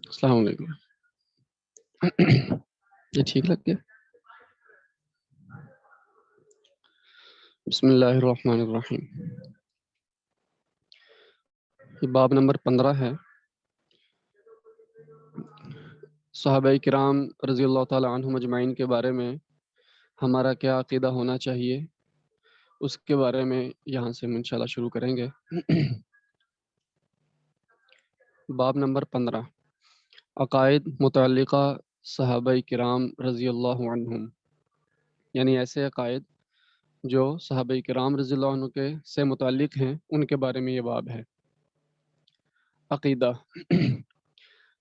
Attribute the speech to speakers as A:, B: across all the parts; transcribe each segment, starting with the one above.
A: السلام علیکم. یہ ٹھیک لگ گیا؟ بسم اللہ الرحمن الرحیم. یہ باب نمبر 15 ہے. صحابہ کرام رضی اللہ تعالی عنہم اجمعین کے بارے میں ہمارا کیا عقیدہ ہونا چاہیے، اس کے بارے میں یہاں سے ہم انشاءاللہ شروع کریں گے. باب نمبر 15، عقائد متعلقہ صحابہ کرام رضی اللہ عنہم، یعنی ایسے عقائد جو صحابہ کرام رضی اللہ عنہ کے سے متعلق ہیں، ان کے بارے میں یہ باب ہے. عقیدہ.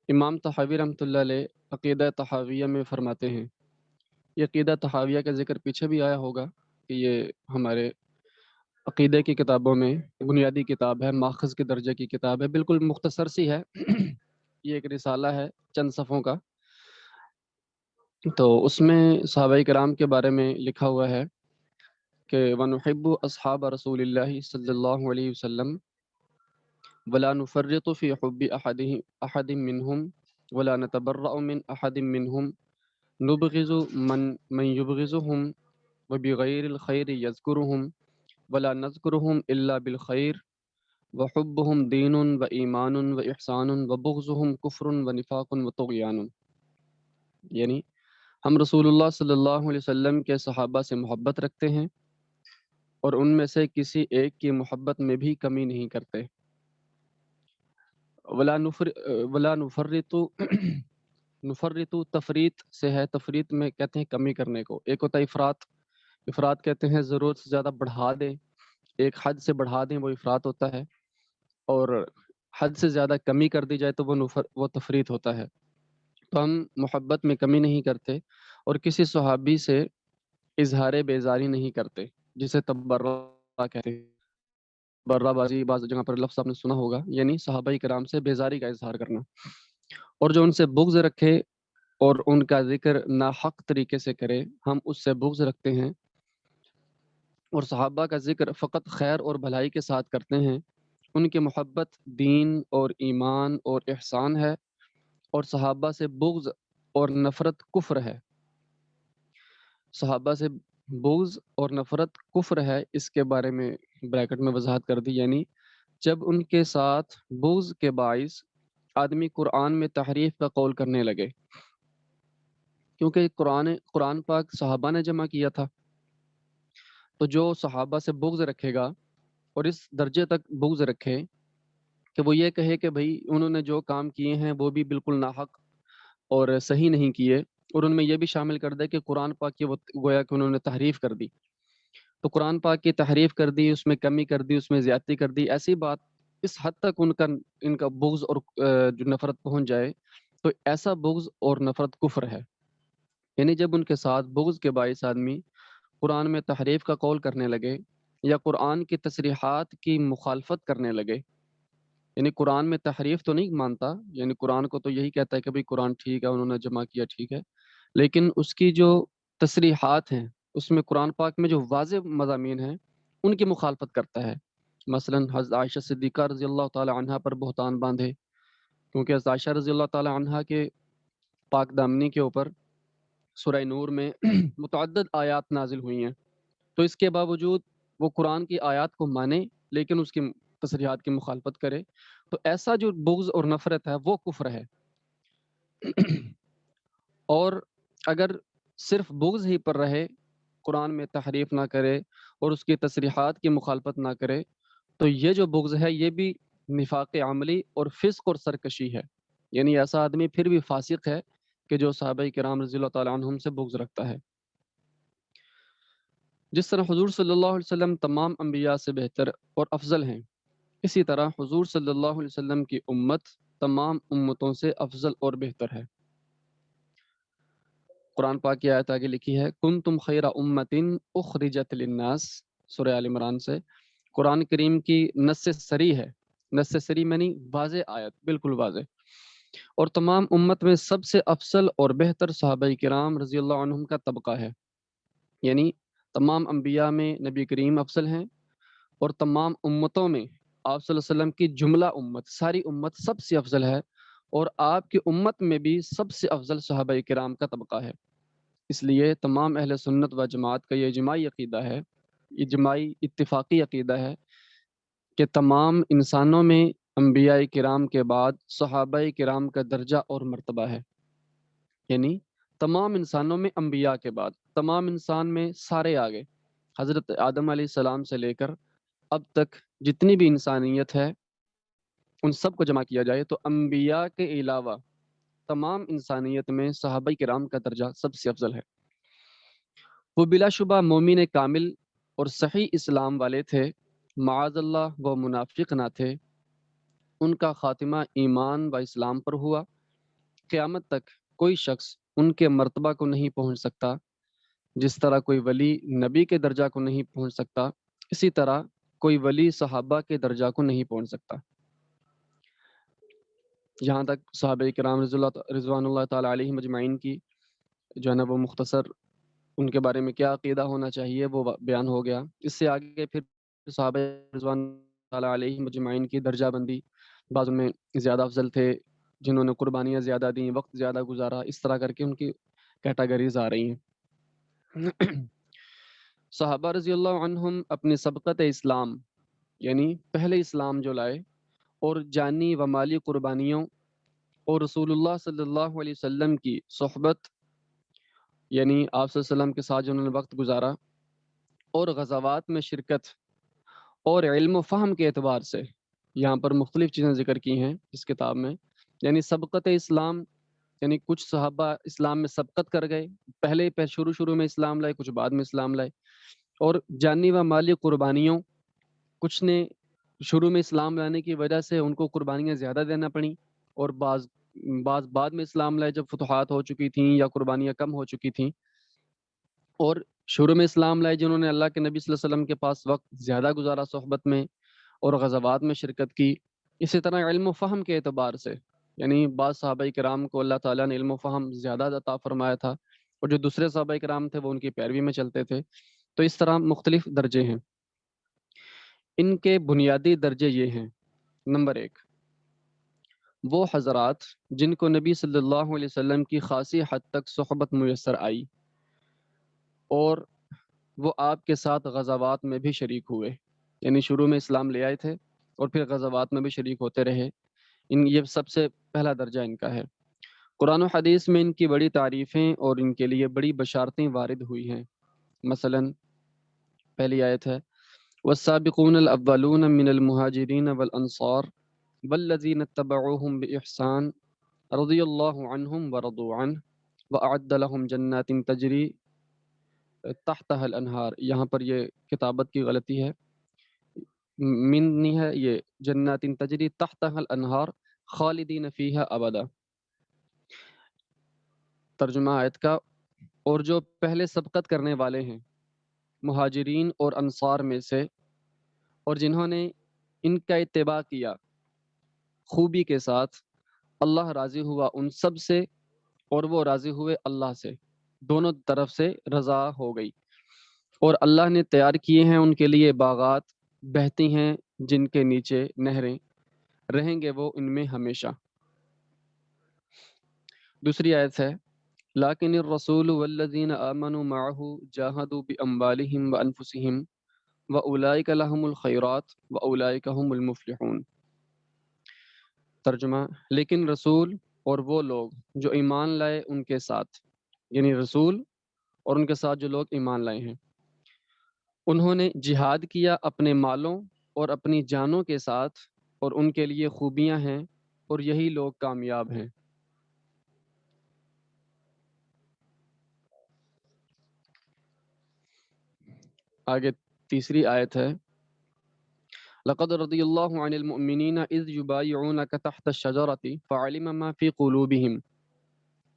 A: امام طحاوی رحمۃ اللہ علیہ عقیدہ طحاویہ میں فرماتے ہیں، یہ عقیدہ طحاویہ کا ذکر پیچھے بھی آیا ہوگا کہ یہ ہمارے عقیدے کی کتابوں میں بنیادی کتاب ہے، ماخذ کے درجے کی کتاب ہے، بالکل مختصر سی ہے. یہ ایک رسالہ ہے چند صفحوں کا. تو اس میں صحابہ کرام کے بارے میں لکھا ہوا ہے کہ وَنُحِبُّ أَصْحَابَ رسول اللہ صلی اللہ علیہ وسلم ولا نفرط في حب احد منهم ولا نتبرأ من احد منهم نبغض من يبغضهم وبغير الخير يذكرهم ولا نذكرهم الا بالخير وحبهم دين وإيمان وإحسان وبغضهم كفر ونفاق وطغيان. یعنی ہم رسول اللہ صلی اللہ علیہ وسلم کے صحابہ سے محبت رکھتے ہیں اور ان میں سے کسی ایک کی محبت میں بھی کمی نہیں کرتے. ولا نفرط نفرط تفریط سے ہے، تفریط میں کہتے ہیں کمی کرنے کو. ایک ہوتا ہے افراط، افراط کہتے ہیں ضرورت سے زیادہ بڑھا دیں، ایک حد سے بڑھا دیں وہ افراط ہوتا ہے، اور حد سے زیادہ کمی کر دی جائے تو وہ تفریط ہوتا ہے. تو ہم محبت میں کمی نہیں کرتے اور کسی صحابی سے اظہار بیزاری نہیں کرتے، جسے تبرہ کہتے ہیں. برہ بازی بعض جگہ پر لفظ آپ نے سنا ہوگا، یعنی صحابہ کرام سے بیزاری کا اظہار کرنا. اور جو ان سے بغض رکھے اور ان کا ذکر ناحق طریقے سے کرے، ہم اس سے بغض رکھتے ہیں. اور صحابہ کا ذکر فقط خیر اور بھلائی کے ساتھ کرتے ہیں. ان کی محبت دین اور ایمان اور احسان ہے، اور صحابہ سے بغض اور نفرت کفر ہے. صحابہ سے بغض اور نفرت کفر ہے، اس کے بارے میں بریکٹ میں وضاحت کر دی. یعنی جب ان کے ساتھ بغض کے باعث آدمی قرآن میں تحریف کا قول کرنے لگے، کیونکہ قرآن پاک صحابہ نے جمع کیا تھا. تو جو صحابہ سے بغض رکھے گا اور اس درجے تک بغض رکھے کہ وہ یہ کہے کہ بھئی انہوں نے جو کام کیے ہیں وہ بھی بالکل ناحق اور صحیح نہیں کیے، اور ان میں یہ بھی شامل کر دے کہ قرآن پاک کی گویا کہ انہوں نے تحریف کر دی، تو قرآن پاک کی تحریف کر دی، اس میں کمی کر دی، اس میں زیادتی کر دی، ایسی بات اس حد تک ان کا بغض اور جو نفرت پہنچ جائے، تو ایسا بغض اور نفرت کفر ہے. یعنی جب ان کے ساتھ بغض کے باعث آدمی قرآن میں تحریف کا قول کرنے لگے یا قرآن کی تصریحات کی مخالفت کرنے لگے، یعنی قرآن میں تحریف تو نہیں مانتا، یعنی قرآن کو تو یہی کہتا ہے کہ بھئی قرآن ٹھیک ہے، انہوں نے جمع کیا ٹھیک ہے، لیکن اس کی جو تصریحات ہیں، اس میں قرآن پاک میں جو واضح مضامین ہیں ان کی مخالفت کرتا ہے. مثلا حضرت عائشہ صدیقہ رضی اللہ تعالی عنہا پر بہتان باندھے، کیونکہ حضرت عائشہ رضی اللہ تعالی عنہا کے پاک دامنی کے اوپر سورہ نور میں متعدد آیات نازل ہوئی ہیں، تو اس کے باوجود وہ قرآن کی آیات کو مانے لیکن اس کی تصریحات کی مخالفت کرے، تو ایسا جو بغض اور نفرت ہے وہ کفر ہے. اور اگر صرف بغض ہی پر رہے، قرآن میں تحریف نہ کرے اور اس کی تصریحات کی مخالفت نہ کرے، تو یہ جو بغض ہے یہ بھی نفاق عملی اور فسق اور سرکشی ہے. یعنی ایسا آدمی پھر بھی فاسق ہے کہ جو صحابہ کرام رضی اللہ تعالی عنہم سے بغض رکھتا ہے. جس طرح حضور صلی اللہ علیہ وسلم تمام انبیاء سے بہتر اور افضل ہیں، اسی طرح حضور صلی اللہ علیہ وسلم کی امت تمام امتوں سے افضل اور بہتر ہے. قرآن پاک کی آیت آگے لکھی ہے کنتم خیر امت اخرجت للناس، سورہ آل عمران سے. قرآن کریم کی نص صریح ہے، نص صریح یعنی واضح آیت، بالکل واضح. اور تمام امت میں سب سے افضل اور بہتر صحابہ کرام رضی اللہ عنہم کا طبقہ ہے. یعنی تمام انبیاء میں نبی کریم افضل ہیں، اور تمام امتوں میں آپ صلی اللہ علیہ وسلم کی جملہ امت، ساری امت سب سے افضل ہے، اور آپ کی امت میں بھی سب سے افضل صحابہ کرام کا طبقہ ہے۔ اس لیے تمام اہل سنت و جماعت کا یہ اجماعی عقیدہ ہے، اجماعی اتفاقی عقیدہ ہے کہ تمام انسانوں میں انبیاء کرام کے بعد صحابہ کرام کا درجہ اور مرتبہ ہے۔ یعنی تمام انسانوں میں انبیاء کے بعد تمام انسان میں سارے آگے، حضرت آدم علیہ السلام سے لے کر اب تک جتنی بھی انسانیت ہے ان سب کو جمع کیا جائے تو انبیاء کے علاوہ تمام انسانیت میں صحابہ کرام کا درجہ سب سے افضل ہے۔ وہ بلا شبہ مومن کامل اور صحیح اسلام والے تھے، معاذ اللہ وہ منافق نہ تھے۔ ان کا خاتمہ ایمان و اسلام پر ہوا۔ قیامت تک کوئی شخص ان کے مرتبہ کو نہیں پہنچ سکتا، جس طرح کوئی ولی نبی کے درجہ کو نہیں پہنچ سکتا، اسی طرح کوئی ولی صحابہ کے درجہ کو نہیں پہنچ سکتا۔ جہاں تک صحابہ کرام رضوان اللہ تعالیٰ علیہم اجمعین کی جو ہے نا وہ مختصر ان کے بارے میں کیا عقیدہ ہونا چاہیے وہ بیان ہو گیا۔ اس سے آگے پھر صحابہ رضوان تعالیٰ علیہم اجمعین کی درجہ بندی، بعض میں زیادہ افضل تھے، جنہوں نے قربانیاں زیادہ دیں، وقت زیادہ گزارا، اس طرح کر کے ان کی کیٹاگریز آ رہی ہیں۔ صحابہ رضی اللہ عنہم اپنی سبقت اسلام یعنی پہلے اسلام جو لائے اور جانی و مالی قربانیوں اور رسول اللہ صلی اللہ علیہ وسلم کی صحبت یعنی آپ صلی اللہ علیہ وسلم کے ساتھ جو انہوں نے وقت گزارا اور غزوات میں شرکت اور علم و فہم کے اعتبار سے، یہاں پر مختلف چیزیں ذکر کی ہیں اس کتاب میں، یعنی سبقت اسلام یعنی کچھ صحابہ اسلام میں سبقت کر گئے، پہلے شروع میں اسلام لائے، کچھ بعد میں اسلام لائے، اور جانی و مالی قربانیوں، کچھ نے شروع میں اسلام لانے کی وجہ سے ان کو قربانیاں زیادہ دینا پڑیں، اور بعض بعد میں اسلام لائے جب فتوحات ہو چکی تھیں یا قربانیاں کم ہو چکی تھیں، اور شروع میں اسلام لائے جنہوں نے اللہ کے نبی صلی اللہ علیہ وسلم کے پاس وقت زیادہ گزارا صحبت میں اور غزوات میں شرکت کی۔ اسی طرح علم و فہم کے اعتبار سے یعنی بعض صحابہ کرام کو اللہ تعالیٰ نے علم و فہم زیادہ عطا فرمایا تھا، اور جو دوسرے صحابہ کرام تھے وہ ان کی پیروی میں چلتے تھے، تو اس طرح مختلف درجے ہیں۔ ان کے بنیادی درجے یہ ہیں: نمبر 1، وہ حضرات جن کو نبی صلی اللہ علیہ وسلم کی خاصی حد تک صحبت میسر آئی اور وہ آپ کے ساتھ غزوات میں بھی شریک ہوئے، یعنی شروع میں اسلام لے آئے تھے اور پھر غزوات میں بھی شریک ہوتے رہے، یہ سب سے پہلا درجہ ان کا ہے۔ قرآن و حدیث میں ان کی بڑی تعریفیں اور ان کے لیے بڑی بشارتیں وارد ہوئی ہیں۔ مثلا پہلی آیت ہے: والسابقون الاولون من المہاجرین والانصار والذین اتبعوهم بإحسان رضی اللہ عنہم ورضوا عنہ وأعد لهم جنات تجری تحتها الانہار، یہاں پر یہ کتابت کی غلطی ہے، من نہیں ہے، یہ جنات تجری تحتها الانہار خالدین فیہا ابدا۔ ترجمہ آیت کا: اور جو پہلے سبقت کرنے والے ہیں مہاجرین اور انصار میں سے، اور جنہوں نے ان کا اتباع کیا خوبی کے ساتھ، اللہ راضی ہوا ان سب سے اور وہ راضی ہوئے اللہ سے، دونوں طرف سے رضا ہو گئی، اور اللہ نے تیار کیے ہیں ان کے لیے باغات بہتی ہیں جن کے نیچے نہریں، رہیں گے وہ ان میں ہمیشہ۔ دوسری آیت ہے: لیکن الرسول والذین آمنوا معه جاہدوا باموالہم وانفسہم واولئک لہم الخیرات واولئک هم المفلحون۔ ترجمہ: لیکن رسول اور وہ لوگ جو ایمان لائے ان کے ساتھ، یعنی رسول اور ان کے ساتھ جو لوگ ایمان لائے ہیں، انہوں نے جہاد کیا اپنے مالوں اور اپنی جانوں کے ساتھ، اور ان کے لیے خوبیاں ہیں اور یہی لوگ کامیاب ہیں۔ آگے تیسری آیت ہے: لقد رضی اللہ عن المؤمنین اذ یبایعونک تحت الشجرۃ فعلم ما فی قلوبہم۔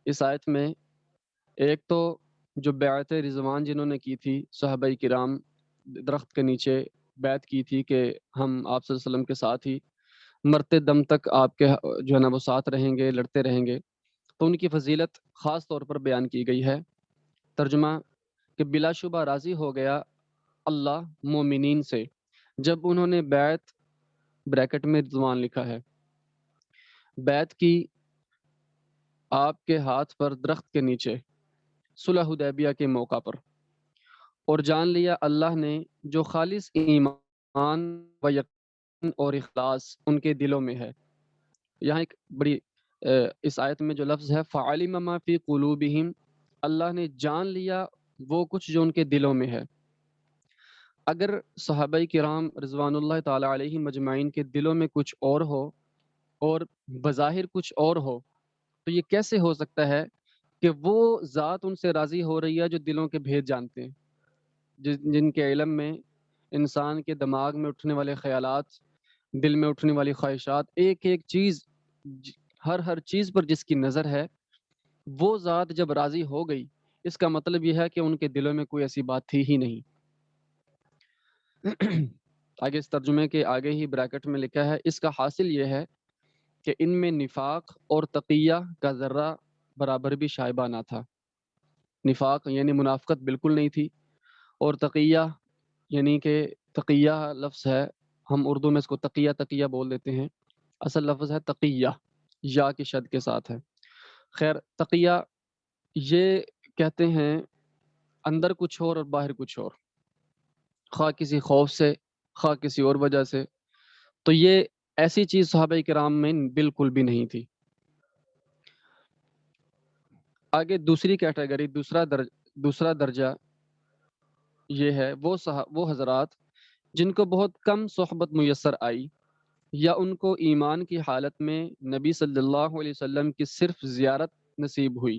A: اس آیت میں ایک تو جو بیعت رضوان جنہوں نے کی تھی صحابہ کرام، درخت کے نیچے بیعت کی تھی کہ ہم آپ صلی اللہ علیہ وسلم کے ساتھ ہی مرتے دم تک آپ کے جو ہے نا وہ ساتھ رہیں گے، لڑتے رہیں گے، تو ان کی فضیلت خاص طور پر بیان کی گئی ہے۔ ترجمہ: کہ بلا شبہ راضی ہو گیا اللہ مومنین سے جب انہوں نے بیعت بریکٹ میں رضوان لکھا ہے بیعت کی آپ کے ہاتھ پر درخت کے نیچے صلح حدیبیہ کے موقع پر، اور جان لیا اللہ نے جو خالص ایمان و یقین اور اخلاص ان کے دلوں میں ہے۔ یہاں ایک بڑی اس آیت میں جو لفظ ہے فَعَلِمَ مَا فِي قُلُوبِهِمْ، اللہ نے جان لیا وہ کچھ جو ان کے دلوں میں ہے۔ اگر صحابہ کرام رضوان اللہ تعالی علیہ مجمعین کے دلوں میں کچھ اور ہو اور بظاہر کچھ اور ہو تو یہ کیسے ہو سکتا ہے کہ وہ ذات ان سے راضی ہو رہی ہے جو دلوں کے بھید جانتے ہیں، جن کے علم میں انسان کے دماغ میں اٹھنے والے خیالات، دل میں اٹھنے والی خواہشات، ایک ایک چیز، ہر چیز پر جس کی نظر ہے، وہ ذات جب راضی ہو گئی اس کا مطلب یہ ہے کہ ان کے دلوں میں کوئی ایسی بات تھی ہی نہیں۔ آگے اس ترجمے کے آگے ہی بریکٹ میں لکھا ہے اس کا حاصل یہ ہے کہ ان میں نفاق اور تقیہ کا ذرہ برابر بھی شائبہ نہ تھا۔ نفاق یعنی منافقت بالکل نہیں تھی، اور تقیہ یعنی کہ تقیہ لفظ ہے، ہم اردو میں اس کو تقیہ بول دیتے ہیں، اصل لفظ ہے تقیہ، یا کی شد کے ساتھ ہے۔ خیر، تقیہ یہ کہتے ہیں اندر کچھ اور باہر کچھ اور، خواہ کسی خوف سے خواہ کسی اور وجہ سے، تو یہ ایسی چیز صحابہ کرام میں بالکل بھی نہیں تھی۔ آگے دوسری کیٹیگری، دوسرا درجہ یہ ہے وہ حضرات جن کو بہت کم صحبت میسر آئی، یا ان کو ایمان کی حالت میں نبی صلی اللہ علیہ وسلم کی صرف زیارت نصیب ہوئی،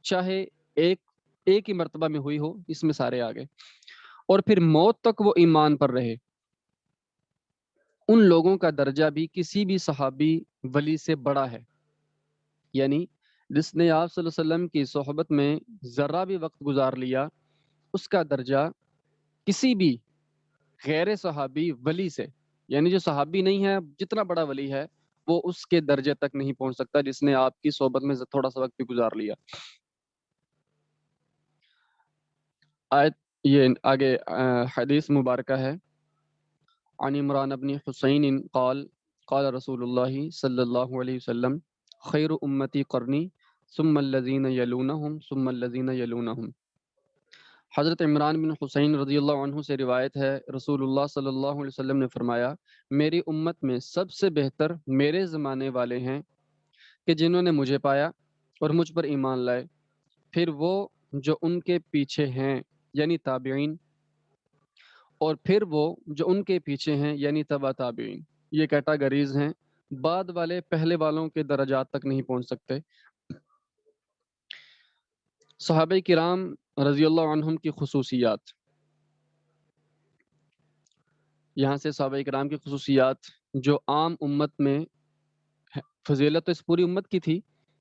A: چاہے ایک ہی مرتبہ میں ہوئی ہو، اس میں سارے آگے، اور پھر موت تک وہ ایمان پر رہے، ان لوگوں کا درجہ بھی کسی بھی صحابی ولی سے بڑا ہے۔ یعنی جس نے آپ صلی اللہ علیہ وسلم کی صحبت میں ذرہ بھی وقت گزار لیا، اس کا درجہ کسی بھی غیر صحابی ولی سے، یعنی جو صحابی نہیں ہے جتنا بڑا ولی ہے وہ اس کے درجے تک نہیں پہنچ سکتا جس نے آپ کی صحبت میں تھوڑا سا وقت بھی گزار لیا۔ آیت یہ آگے حدیث مبارکہ ہے، عن عمران بن حسین قال قال رسول اللہ صلی اللہ علیہ وسلم خیر امتی قرنی ثم الذین یلونہم ثم الذین یلونہم۔ حضرت عمران بن حسین رضی اللہ عنہ سے روایت ہے، رسول اللہ صلی اللہ علیہ وسلم نے فرمایا میری امت میں سب سے بہتر میرے زمانے والے ہیں کہ جنہوں نے مجھے پایا اور مجھ پر ایمان لائے، پھر وہ جو ان کے پیچھے ہیں یعنی تابعین، اور پھر وہ جو ان کے پیچھے ہیں یعنی تبع تابعین۔ یہ کیٹاگریز ہیں، بعد والے پہلے والوں کے درجات تک نہیں پہنچ سکتے۔ صحابہ کرام رضی اللہ عنہم کی خصوصیات، یہاں سے صحابہ کرام کی خصوصیات جو عام امت میں فضیلت تو اس پوری امت کی تھی،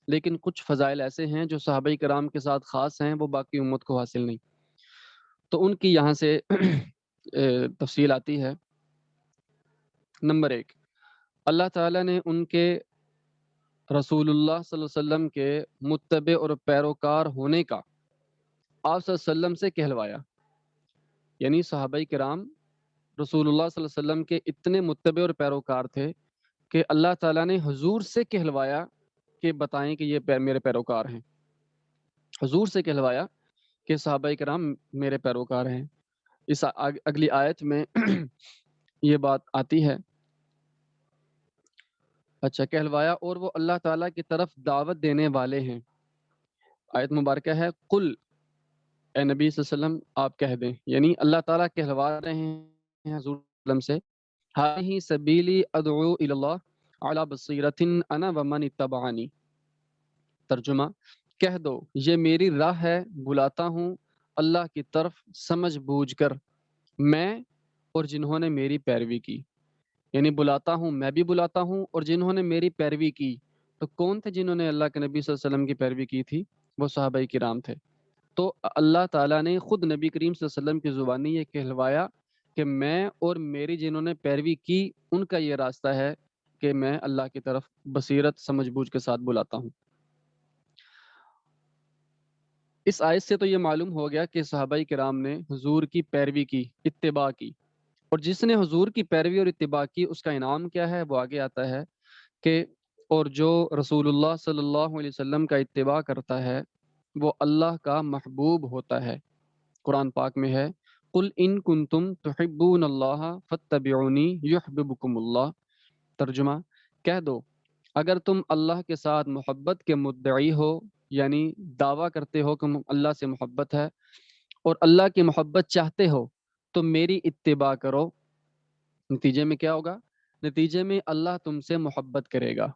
A: لیکن کچھ فضائل ایسے ہیں جو صحابہ کرام کے ساتھ خاص ہیں، وہ باقی امت کو حاصل نہیں، تو ان کی یہاں سے تفصیل آتی ہے۔ نمبر 1، اللہ تعالیٰ نے ان کے رسول اللہ صلی اللہ علیہ وسلم کے متبع اور پیروکار ہونے کا آپ صلی اللہ علیہ وسلم سے کہلوایا، یعنی صحابہ کرام رسول اللہ صلی اللہ علیہ وسلم کے اتنے متبع اور پیروکار تھے کہ اللہ تعالیٰ نے حضور سے کہلوایا کہ بتائیں کہ یہ میرے پیروکار ہیں، حضور سے کہلوایا کہ صحابہ کرام میرے پیروکار ہیں۔ اس اگلی آیت میں یہ بات آتی ہے، اچھا کہلوایا اور وہ اللہ تعالیٰ کی طرف دعوت دینے والے ہیں۔ آیت مبارکہ ہے قل، اے نبی صلی اللہ علیہ وسلم آپ کہہ دیں، یعنی اللہ تعالیٰ کہلوا رہے ہیں حضور صلی اللہ علیہ وسلم سے، ہذہ سبیلی ادعو الی اللہ علی بصیرۃ انا ومن اتبعنی۔ ترجمہ، کہہ دو یہ میری راہ ہے، بلاتا ہوں اللہ کی طرف سمجھ بوجھ کر، میں اور جنہوں نے میری پیروی کی، یعنی بلاتا ہوں، میں بھی بلاتا ہوں، اور جنہوں نے میری پیروی کی۔ تو کون تھے جنہوں نے اللہ کے نبی صلی اللہ علیہ وسلم کی پیروی کی تھی؟ وہ صحابہ کرام تھے۔ تو اللہ تعالیٰ نے خود نبی کریم صلی اللہ علیہ وسلم کی زبانی یہ کہلوایا کہ میں اور میری جنہوں نے پیروی کی ان کا یہ راستہ ہے کہ میں اللہ کی طرف بصیرت سمجھ بوجھ کے ساتھ بلاتا ہوں۔ اس آیت سے تو یہ معلوم ہو گیا کہ صحابہ کرام نے حضور کی پیروی کی، اتباع کی، اور جس نے حضور کی پیروی اور اتباع کی اس کا انعام کیا ہے، وہ آگے آتا ہے کہ اور جو رسول اللہ صلی اللہ علیہ وسلم کا اتباع کرتا ہے وہ اللہ کا محبوب ہوتا ہے۔ قرآن پاک میں ہے قل ان کنتم تحبون اللہ فاتبعونی یحببکم اللہ۔ ترجمہ، کہہ دو اگر تم اللہ کے ساتھ محبت کے مدعی ہو، یعنی دعویٰ کرتے ہو کہ اللہ سے محبت ہے اور اللہ کی محبت چاہتے ہو تو میری اتباع کرو، نتیجے میں کیا ہوگا؟ نتیجے میں اللہ تم سے محبت کرے گا۔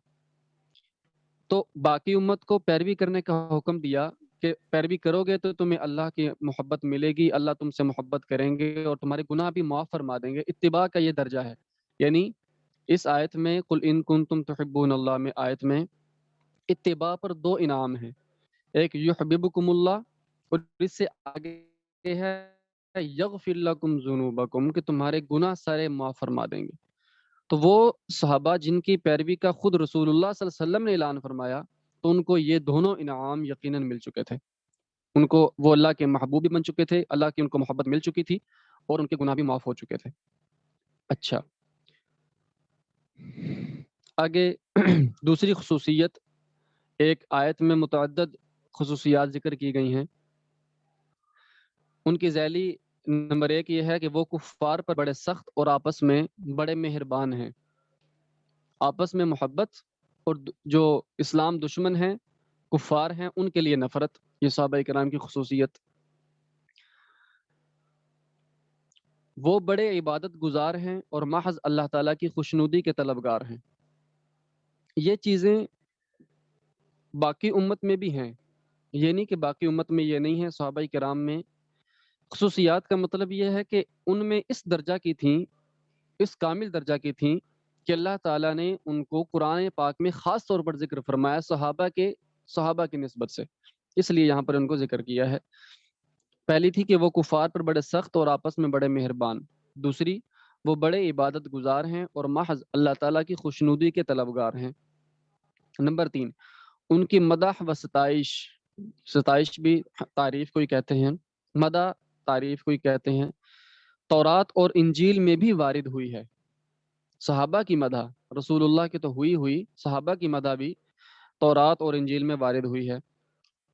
A: تو باقی امت کو پیروی کرنے کا حکم دیا کہ پیروی کرو گے تو تمہیں اللہ کی محبت ملے گی، اللہ تم سے محبت کریں گے اور تمہارے گناہ بھی معاف فرما دیں گے۔ اتباع کا یہ درجہ ہے، یعنی اس آیت میں قل ان کنتم تحبون اللہ میں آیت میں اتباع پر دو انعام ہیں، ایک یحببکم اللہ اور اس سے آگے ہے یغفر لکم ذنوبکم کہ تمہارے گناہ سارے معاف فرما دیں گے۔ تو وہ صحابہ جن کی پیروی کا خود رسول اللہ صلی اللہ علیہ وسلم نے اعلان فرمایا تو ان کو یہ دونوں انعام یقیناً مل چکے تھے، ان کو وہ اللہ کے محبوب بھی بن چکے تھے، اللہ کی ان کو محبت مل چکی تھی اور ان کے گناہ بھی معاف ہو چکے تھے۔ اچھا، آگے دوسری خصوصیت، ایک آیت میں متعدد خصوصیات ذکر کی گئی ہیں، ان کی ذیلی نمبر ایک یہ ہے کہ وہ کفار پر بڑے سخت اور آپس میں بڑے مہربان ہیں، آپس میں محبت، اور جو اسلام دشمن ہیں کفار ہیں ان کے لیے نفرت، یہ صحابہ کرام کی خصوصیت۔ وہ بڑے عبادت گزار ہیں اور محض اللہ تعالیٰ کی خوشنودی کے طلبگار ہیں۔ یہ چیزیں باقی امت میں بھی ہیں، یہ نہیں کہ باقی امت میں یہ نہیں ہے، صحابہ کرام میں خصوصیات کا مطلب یہ ہے کہ ان میں اس درجہ کی تھیں، اس کامل درجہ کی تھیں کہ اللہ تعالیٰ نے ان کو قرآن پاک میں خاص طور پر ذکر فرمایا صحابہ کی نسبت سے، اس لیے یہاں پر ان کو ذکر کیا ہے۔ پہلی تھی کہ وہ کفار پر بڑے سخت اور آپس میں بڑے مہربان، دوسری وہ بڑے عبادت گزار ہیں اور محض اللہ تعالیٰ کی خوشنودی کے طلبگار ہیں۔ نمبر 3، ان کی مدح و ستائش بھی تعریف کو ہی کہتے ہیں، مدح تعریف کو ہی کہتے ہیں، تورات اور انجیل میں بھی وارد ہوئی ہے۔ صحابہ کی مدح رسول اللہ کی تو ہوئی، صحابہ کی مدح بھی تورات اور انجیل میں وارد ہوئی ہے۔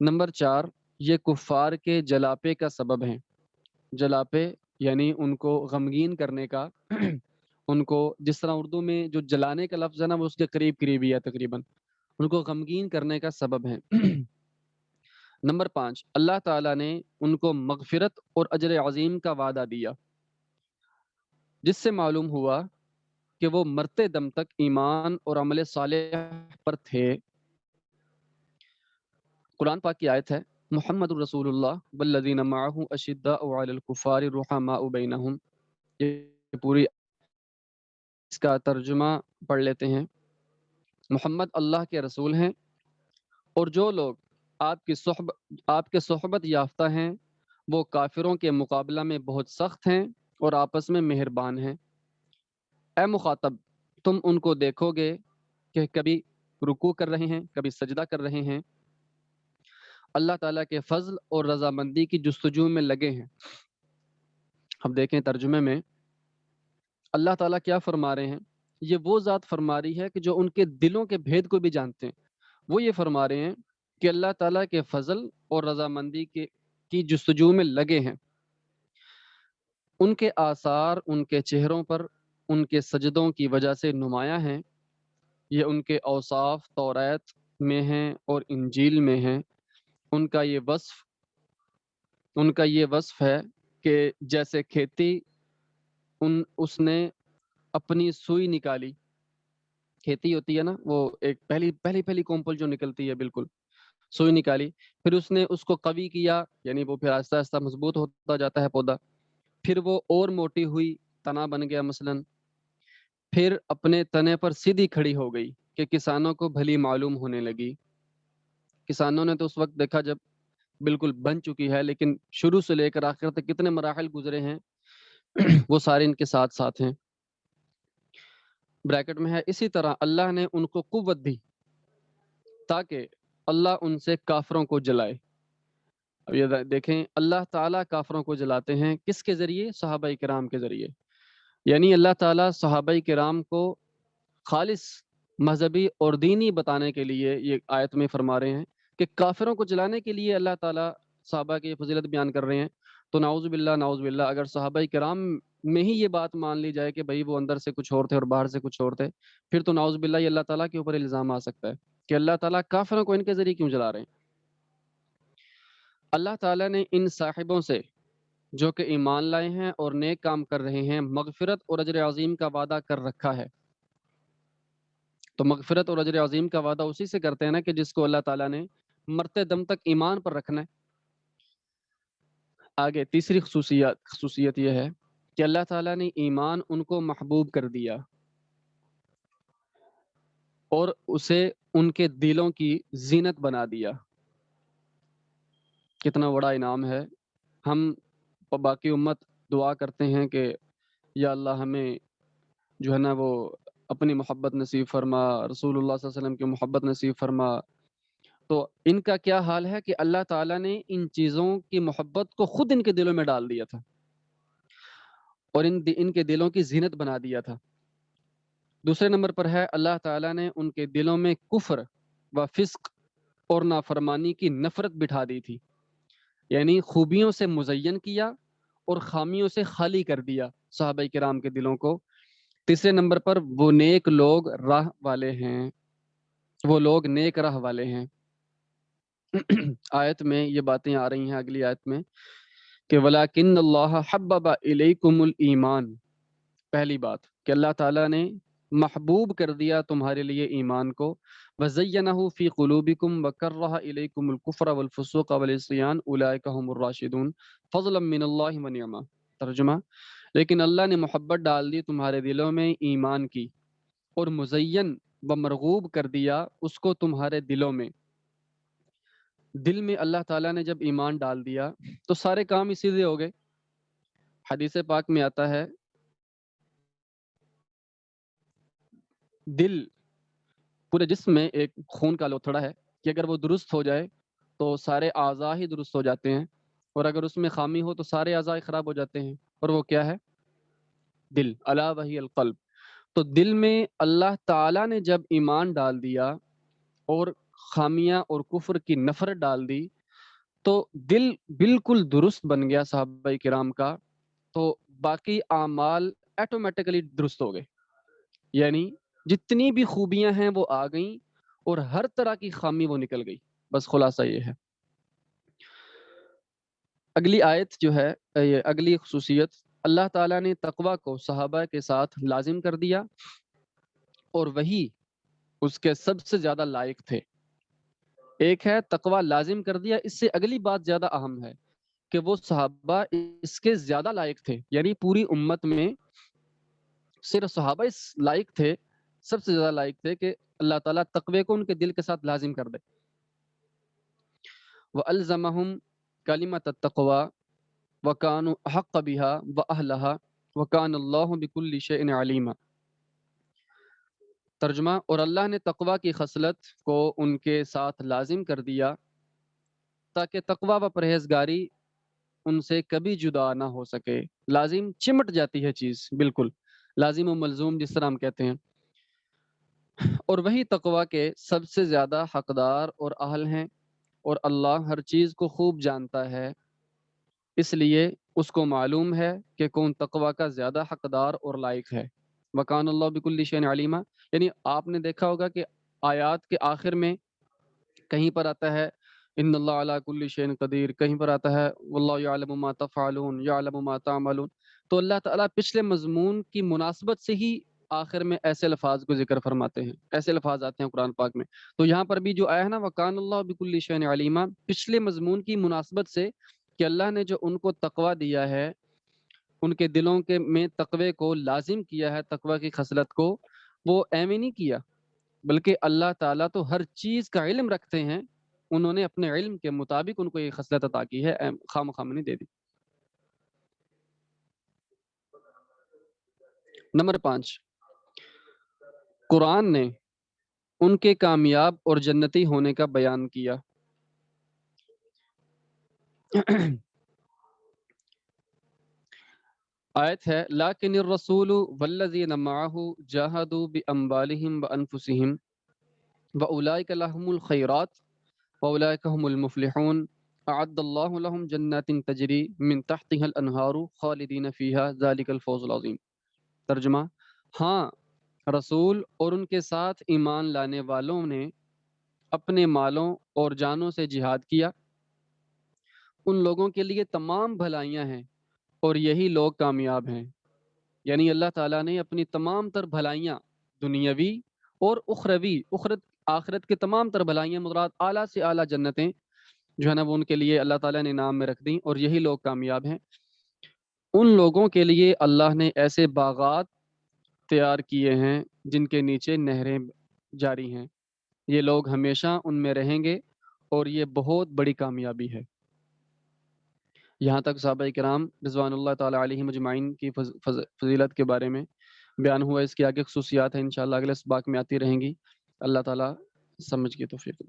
A: نمبر 4، یہ کفار کے جلاپے کا سبب ہیں۔ جلاپے یعنی ان کو غمگین کرنے کا ان کو جس طرح اردو میں جو جلانے کا لفظ ہے نا وہ اس کے قریب ہی ہے تقریباً، ان کو غمگین کرنے کا سبب ہیں۔ نمبر 5، اللہ تعالیٰ نے ان کو مغفرت اور اجر عظیم کا وعدہ دیا، جس سے معلوم ہوا کہ وہ مرتے دم تک ایمان اور عمل صالح پر تھے۔ قرآن پاک کی آیت ہے محمد رسول اللہ والذین معہ اشداء علی الکفار رحماء بینہم، یہ پوری اس کا ترجمہ پڑھ لیتے ہیں۔ محمد اللہ کے رسول ہیں اور جو لوگ آپ کے صحبت یافتہ ہیں وہ کافروں کے مقابلہ میں بہت سخت ہیں اور آپس میں مہربان ہیں۔ اے مخاطب، تم ان کو دیکھو گے کہ کبھی رکوع کر رہے ہیں، کبھی سجدہ کر رہے ہیں، اللہ تعالیٰ کے فضل اور رضامندی کی جستجو میں لگے ہیں۔ اب دیکھیں ترجمے میں اللہ تعالیٰ کیا فرما رہے ہیں، یہ وہ ذات فرما رہی ہے کہ جو ان کے دلوں کے بھید کو بھی جانتے ہیں، وہ یہ فرما رہے ہیں کہ اللہ تعالیٰ کے فضل اور رضامندی کی جستجو میں لگے ہیں۔ ان کے آثار ان کے چہروں پر ان کے سجدوں کی وجہ سے نمایاں ہیں، یہ ان کے اوصاف توریت میں ہیں اور انجیل میں ہیں۔ ان کا یہ وصف ہے کہ جیسے کھیتی اس نے اپنی سوئی نکالی، کھیتی ہوتی ہے نا وہ ایک پہلی کومپل جو نکلتی ہے، بالکل سوئی نکالی، پھر اس نے اس کو قوی کیا، یعنی وہ پھر آہستہ آہستہ مضبوط ہوتا جاتا ہے پودا، پھر وہ اور موٹی ہوئی، تنا بن گیا مثلا، پھر اپنے تنے پر سیدھی کھڑی ہو گئی کہ کسانوں کو بھلی معلوم ہونے لگی۔ کسانوں نے تو اس وقت دیکھا جب بالکل بن چکی ہے، لیکن شروع سے لے کر آخر تک کتنے مراحل گزرے ہیں وہ سارے ان کے ساتھ ساتھ ہیں۔ بریکٹ میں ہے اسی طرح اللہ نے ان کو قوت دی تاکہ اللہ ان سے کافروں کو جلائے۔ اب یہ دیکھیں اللہ تعالیٰ کافروں کو جلاتے ہیں کس کے ذریعے؟ صحابہ کرام کے ذریعے۔ یعنی اللہ تعالیٰ صحابہ کرام کو خالص مذہبی اور دینی بتانے کے لیے یہ آیت میں فرما رہے ہیں کہ کافروں کو جلانے کے لیے اللہ تعالیٰ صحابہ کی فضیلت بیان کر رہے ہیں. تو نعوذ باللہ اگر صحابہ کرام میں ہی یہ بات مان لی جائے کہ بھائی وہ اندر سے کچھ اور تھے اور باہر سے کچھ اور تھے، پھر تو نعوذ باللہ یہ اللہ تعالیٰ کے اوپر الزام آ سکتا ہے کہ اللہ تعالیٰ کافروں کو ان کے ذریعے کیوں جلا رہے ہیں. اللہ تعالیٰ نے ان صاحبوں سے جو کہ ایمان لائے ہیں اور نیک کام کر رہے ہیں مغفرت اور اجر عظیم کا وعدہ کر رکھا ہے. تو مغفرت اور اجر عظیم کا وعدہ اسی سے کرتے ہیں نا کہ جس کو اللہ تعالیٰ نے مرتے دم تک ایمان پر رکھنا ہے. آگے تیسری خصوصیت یہ ہے کہ اللہ تعالیٰ نے ایمان ان کو محبوب کر دیا اور اسے ان کے دلوں کی زینت بنا دیا. کتنا بڑا انعام ہے. ہم باقی امت دعا کرتے ہیں کہ یا اللہ ہمیں جو ہے نا وہ اپنی محبت نصیب فرما، رسول اللہ صلی اللہ علیہ وسلم کی محبت نصیب فرما. تو ان کا کیا حال ہے کہ اللہ تعالیٰ نے ان چیزوں کی محبت کو خود ان کے دلوں میں ڈال دیا تھا اور ان کے دلوں کی زینت بنا دیا تھا. دوسرے نمبر پر ہے اللہ تعالیٰ نے ان کے دلوں میں کفر و فسق اور نافرمانی کی نفرت بٹھا دی تھی، یعنی خوبیوں سے مزین کیا اور خامیوں سے خالی کر دیا صحابہ کرام کے دلوں کو. تیسرے نمبر پر وہ نیک لوگ راہ والے ہیں، وہ لوگ نیک راہ والے ہیں. آیت میں یہ باتیں آ رہی ہیں اگلی آیت میں کہ وَلَٰكِنَّ اللَّهَ حَبَّبَ إِلَيْكُمُ الْإِيمَانَ. پہلی بات کہ اللہ تعالیٰ نے محبوب کر دیا تمہارے لیے ایمان کو، وَزَيَّنَهُ فِي قُلُوبِكُمْ وَكَرَّهَ إِلَيْكُمُ الْكُفْرَ وَالْفُسُوقَ وَالْعِصْيَانَ أُولَٰئِكَ هُمُ الرَّاشِدُونَ فَضْلًا مِّنَ اللَّهِ وَنِعْمَةً. ترجمہ: لیکن اللہ نے محبت ڈال دی تمہارے دلوں میں ایمان کی اور مزین و مرغوب کر دیا اس کو تمہارے دلوں میں. دل میں اللہ تعالیٰ نے جب ایمان ڈال دیا تو سارے کام اسی سے ہو گئے. حدیث پاک میں آتا ہے دل پورے جسم میں ایک خون کا لوتھڑا ہے کہ اگر وہ درست ہو جائے تو سارے اعضاء ہی درست ہو جاتے ہیں، اور اگر اس میں خامی ہو تو سارے اعضاء خراب ہو جاتے ہیں. اور وہ کیا ہے؟ دل. الا وہی القلب. تو دل میں اللہ تعالیٰ نے جب ایمان ڈال دیا اور خامیاں اور کفر کی نفرت ڈال دی تو دل بالکل درست بن گیا صحابہ کرام کا. تو باقی اعمال ایٹومیٹکلی درست ہو گئے، یعنی جتنی بھی خوبیاں ہیں وہ آ گئیں اور ہر طرح کی خامی وہ نکل گئی. بس خلاصہ یہ ہے. اگلی آیت جو ہے یہ اگلی خصوصیت، اللہ تعالیٰ نے تقوی کو صحابہ کے ساتھ لازم کر دیا اور وہی اس کے سب سے زیادہ لائق تھے. ایک ہے تقوی لازم کر دیا، اس سے اگلی بات زیادہ اہم ہے کہ وہ صحابہ اس کے زیادہ لائق تھے. یعنی پوری امت میں صرف صحابہ اس لائق تھے، سب سے زیادہ لائق تھے کہ اللہ تعالیٰ تقوی کو ان کے دل کے ساتھ لازم کر دے. وَأَلْزَمَهُمْ كَلِمَةَ التَّقْوَى وَكَانُوا أَحَقَّ بِهَا وَأَهْلَهَا وَكَانَ اللَّهُ بِكُلِّ شَيْءٍ عَلِيمًا. ترجمہ: اور اللہ نے تقوی کی خصلت کو ان کے ساتھ لازم کر دیا تاکہ تقوی و پرہیزگاری ان سے کبھی جدا نہ ہو سکے. لازم چمٹ جاتی ہے چیز، بالکل لازم و ملزوم جس طرح ہم کہتے ہیں. اور وہی تقوی کے سب سے زیادہ حقدار اور اہل ہیں، اور اللہ ہر چیز کو خوب جانتا ہے، اس لیے اس کو معلوم ہے کہ کون تقوی کا زیادہ حقدار اور لائق ہے. وَكَانَ اللَّهُ بِكُلِّ شَيْءٍ عَلِيمًا. یعنی آپ نے دیکھا ہوگا کہ آیات کے آخر میں کہیں پر آتا ہے ان اللہ علی کل شیء قدیر، کہیں پر آتا ہے واللہ یعلم ما تفعلون یعلم ما تعملون. تو اللہ تعالیٰ پچھلے مضمون کی مناسبت سے ہی آخر میں ایسے الفاظ کو ذکر فرماتے ہیں، ایسے الفاظ آتے ہیں قرآن پاک میں. تو یہاں پر بھی جو آیا ہے نا وَكَانَ اللَّهُ بِكُلِّ شَيْءٍ عَلِيمًا، پچھلے مضمون کی مناسبت سے کہ اللہ نے جو ان کو تقوی دیا ہے، ان کے دلوں کے میں تقوی کو لازم کیا ہے، تقوی کی خصلت کو، وہ ایویں نہیں کیا، بلکہ اللہ تعالیٰ تو ہر چیز کا علم رکھتے ہیں، انہوں نے اپنے علم کے مطابق ان کو یہ خصلت عطا کی ہے، خام خام نہیں دے دی. نمبر 5، قرآن نے ان کے کامیاب اور جنتی ہونے کا بیان کیا. آیت ہے لیکن الرسول والذین معه جاہدوا باموالہم وانفسہم واولئک لهم الخیرات واولئک هم المفلحون اعد اللہ لهم جنات تجری من تحتها الانہار خالدین فیہا ذلک الفوز العظیم۔ ترجمہ، ہاں رسول اور ان کے ساتھ ایمان لانے والوں نے اپنے مالوں اور جانوں سے جہاد کیا، ان لوگوں کے لیے تمام بھلائیاں ہیں اور یہی لوگ کامیاب ہیں۔ یعنی اللہ تعالیٰ نے اپنی تمام تر بھلائیاں دنیاوی اور آخرت کے تمام تر بھلائیاں مراد اعلیٰ سے اعلیٰ جنتیں جو ہے نا وہ ان کے لیے اللہ تعالیٰ نے انعام میں رکھ دیں، اور یہی لوگ کامیاب ہیں۔ ان لوگوں کے لیے اللہ نے ایسے باغات تیار کیے ہیں جن کے نیچے نہریں جاری ہیں، یہ لوگ ہمیشہ ان میں رہیں گے اور یہ بہت بڑی کامیابی ہے۔ یہاں تک صحابہ کرام رضوان اللہ تعالیٰ علیہ مجمعین کی فضیلت کے بارے میں بیان ہوا۔ اس کی آگے خصوصیات ہیں انشاءاللہ اگلے اسباق میں آتی رہیں گی۔ اللہ تعالیٰ سمجھ کی توفیق دے۔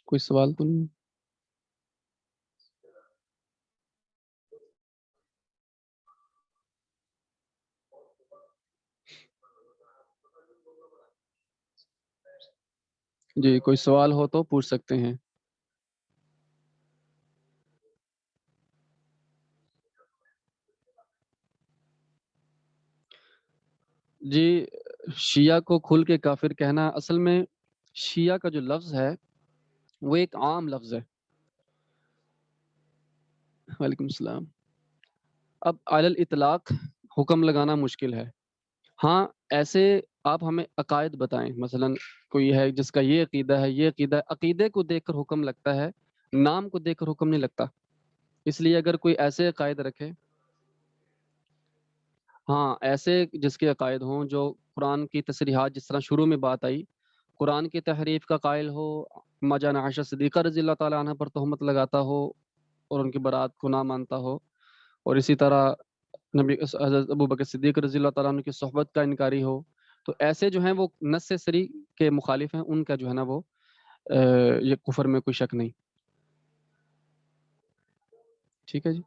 A: کوئی سوال تو نہیں؟ جی کوئی سوال ہو تو پوچھ سکتے ہیں۔ جی شیعہ کو کھل کے کافر کہنا، اصل میں شیعہ کا جو لفظ ہے وہ ایک عام لفظ ہے۔ وعلیکم السلام۔ اب علی الاطلاق حکم لگانا مشکل ہے۔ ہاں ایسے آپ ہمیں عقائد بتائیں، مثلا کوئی ہے جس کا یہ عقیدہ ہے، یہ عقیدہ ہے، عقیدے کو دیکھ کر حکم لگتا ہے، نام کو دیکھ کر حکم نہیں لگتا۔ اس لیے اگر کوئی ایسے عقائد رکھے، ہاں ایسے جس کے عقائد ہوں جو قرآن کی تصریحات، جس طرح شروع میں بات آئی، قرآن کی تحریف کا قائل ہو، اما جان عائشہ صدیقہ رضی اللہ تعالیٰ عنہ پر تہمت لگاتا ہو اور ان کی برات کو نہ مانتا ہو، اور اسی طرح نبی حضرت ابو بکر صدیق رضی اللہ تعالیٰ عنہ کی صحبت کا انکاری ہو، تو ایسے جو ہیں وہ نص صریح کے مخالف ہیں، ان کا جو ہے نا وہ یہ کفر میں کوئی شک نہیں۔ ٹھیک ہے جی۔